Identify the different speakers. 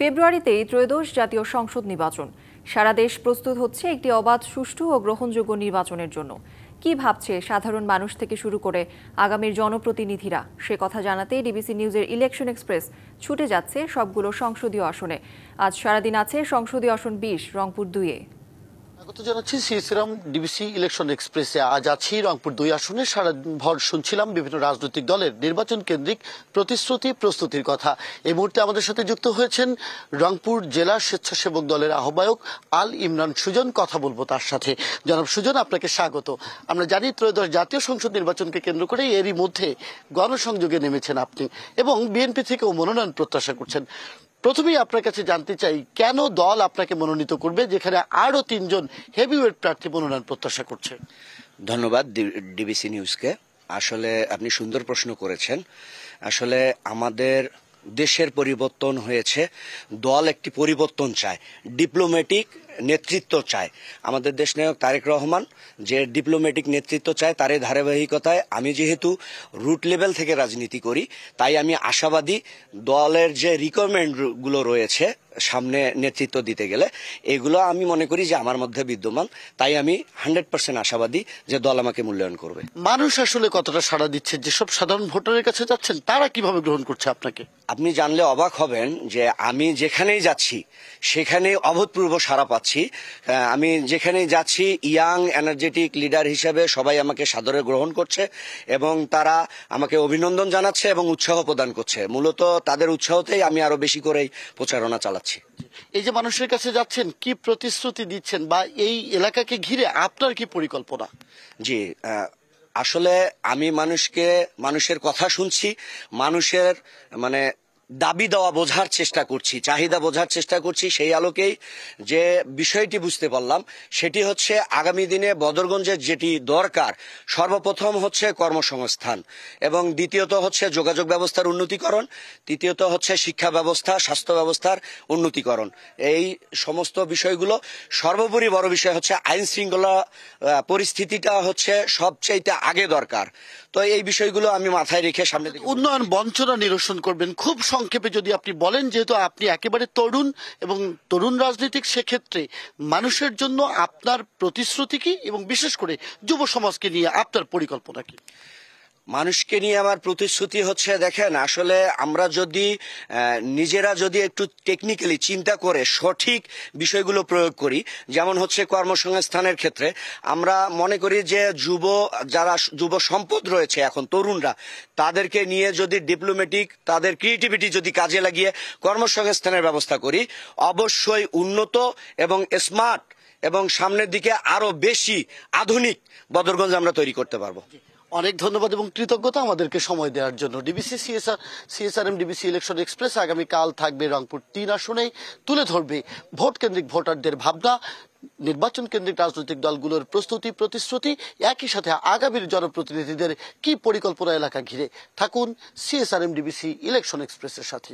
Speaker 1: ফেব্রুয়ারিতেই ত্রয়োদশ জাতীয় সংসদ নির্বাচন। সারা দেশ প্রস্তুত হচ্ছে একটি অবাধ, সুষ্ঠু ও গ্রহণযোগ্য নির্বাচনের জন্য। কি ভাবছে সাধারণ মানুষ থেকে শুরু করে আগামীর জনপ্রতিনিধিরা, সে কথা জানাতে ডিবিসি নিউজের ইলেকশন এক্সপ্রেস ছুটে যাচ্ছে সবগুলো সংসদীয় আসনে। আজ সারাদিন আছে সংসদীয় আসন 20 রংপুর 2-এ।
Speaker 2: স্বাগত জানাচ্ছি সিএসআরএম ডিবিসি ইলেকশন এক্সপ্রেসে। আজ আছি রংপুর 2 আসনে। সারা ভর শুনছিলাম বিভিন্ন রাজনৈতিক দলের নির্বাচন কেন্দ্রিক প্রস্তুতির কথা। এই মুহূর্তে আমাদের সাথে যুক্ত হয়েছেন রংপুর জেলা স্বেচ্ছাসেবক দলের আহ্বায়ক আল ইমরান সুজন। কথা বলবো তার সাথে। জনাব সুজন, আপনাকে স্বাগত। আমরা জানি ত্রয়োদশ জাতীয় সংসদ নির্বাচনকে কেন্দ্র করে এরই মধ্যে গণসংযোগে নেমেছেন আপনি এবং বিএনপি থেকেও মনোনয়ন প্রত্যাশা করছেন। প্রথমেই আপনার কাছে জানতে চাই, কেন দল আপনাকে মনোনীত করবে যেখানে আরো 3 জন হেভিওয়েট প্রার্থী মনোনয়ন প্রত্যাশা করছে?
Speaker 3: ধন্যবাদ ডিবিসি নিউজকে। আসলে আপনি সুন্দর প্রশ্ন করেছেন। আসলে আমাদের দেশের পরিবর্তন হয়েছে, দল একটি পরিবর্তন চায়, ডিপ্লোম্যাটিক নেতৃত্ব চায়। আমাদের দেশ নায়ক তারেক রহমান যে ডিপ্লোম্যাটিক নেতৃত্ব চায়, তারই ধারাবাহিকতায় আমি যেহেতু রুট লেভেল থেকে রাজনীতি করি, তাই আমি আশাবাদী দলের যে রিকোয়ারমেন্টগুলো রয়েছে সামনে নেতৃত্ব দিতে গেলে, এগুলো আমি মনে করি যে আমার মধ্যে বিদ্যমান। তাই আমি 100% আশাবাদী যে দল আমাকে মূল্যায়ন করবে।
Speaker 2: মানুষ আসলে কতটা সাড়া দিচ্ছে? যেসব সাধারণ ভোটারের কাছে যাচ্ছেন তারা কিভাবে গ্রহণ করছে আপনাকে?
Speaker 3: আপনি জানলে অবাক হবেন যে আমি যেখানেই যাচ্ছি সেখানেই অভূতপূর্ব সাড়া পাচ্ছি। আমি যেখানেই যাচ্ছি ইয়াং এনার্জেটিক লিডার হিসেবে সবাই আমাকে সাদরে গ্রহণ করছে এবং তারা আমাকে অভিনন্দন জানাচ্ছে এবং উৎসাহ প্রদান করছে। মূলত তাদের উৎসাহতেই আমি আরো বেশি করেই প্রচারণা চালাচ্ছি।
Speaker 2: এই যে মানুষের কাছে যাচ্ছেন, কি প্রতিশ্রুতি দিচ্ছেন বা এই এলাকাকে ঘিরে আপনার কি পরিকল্পনা?
Speaker 3: জি, আসলে আমি মানুষের কথা শুনছি, মানুষের দাবি দেওয়া বোঝার চেষ্টা করছি, চাহিদা বোঝার চেষ্টা করছি। সেই আলোকেই যে বিষয়টি বুঝতে পারলাম সেটি হচ্ছে আগামী দিনে বদরগঞ্জের যেটি দরকার, সর্বপ্রথম হচ্ছে কর্মসংস্থান এবং দ্বিতীয়ত হচ্ছে যোগাযোগ ব্যবস্থার উন্নতিকরণ, তৃতীয়ত হচ্ছে শিক্ষা ব্যবস্থা, স্বাস্থ্য ব্যবস্থার উন্নতিকরণ। এই সমস্ত বিষয়গুলো, সর্বোপরি বড় বিষয় হচ্ছে আইন শৃঙ্খলা পরিস্থিতিটা হচ্ছে সবচাইতে আগে দরকার। তো এই বিষয়গুলো আমি মাথায় রেখে সামনে
Speaker 2: উন্নয়ন বঞ্চনা নিরসন করবেন। খুব সংক্ষেপে যদি আপনি বলেন, যেহেতু আপনি একেবারে তরুণ এবং তরুণ রাজনীতিক, সেক্ষেত্রে মানুষের জন্য আপনার প্রতিশ্রুতি কি এবং বিশেষ করে যুব সমাজকে নিয়ে আপনার পরিকল্পনা কি?
Speaker 3: মানুষকে নিয়ে আমার প্রতিশ্রুতি হচ্ছে, দেখেন, আসলে আমরা যদি নিজেরা একটু টেকনিক্যালি চিন্তা করে সঠিক বিষয়গুলো প্রয়োগ করি, যেমন হচ্ছে কর্মসংস্থানের ক্ষেত্রে আমরা মনে করি যে যারা যুব সম্পদ রয়েছে এখন তরুণরা, তাদেরকে নিয়ে যদি ডিপ্লোম্যাটিক তাদের ক্রিয়েটিভিটি যদি কাজে লাগিয়ে কর্মসংস্থানের ব্যবস্থা করি, অবশ্যই উন্নত এবং স্মার্ট এবং সামনের দিকে আরো বেশি আধুনিক বদরগঞ্জ আমরা তৈরি করতে পারবো।
Speaker 2: অনেক ধন্যবাদ এবং কৃতজ্ঞতা আমাদেরকে সময় দেওয়ার জন্য। DBC CSRM DBC election express আগামীকাল থাকবে রংপুর 3 আসনেই, তুলে ধরবে ভোট কেন্দ্রিক ভোটারদের ভাবনা, নির্বাচন কেন্দ্রিক রাজনৈতিক দলগুলোর প্রতিশ্রুতি, একই সাথে আগামীর জনপ্রতিনিধিদের কি পরিকল্পনা এলাকা ঘিরে। থাকুন সিএসআরএম ডিবিসি ইলেকশন এক্সপ্রেসের সাথে।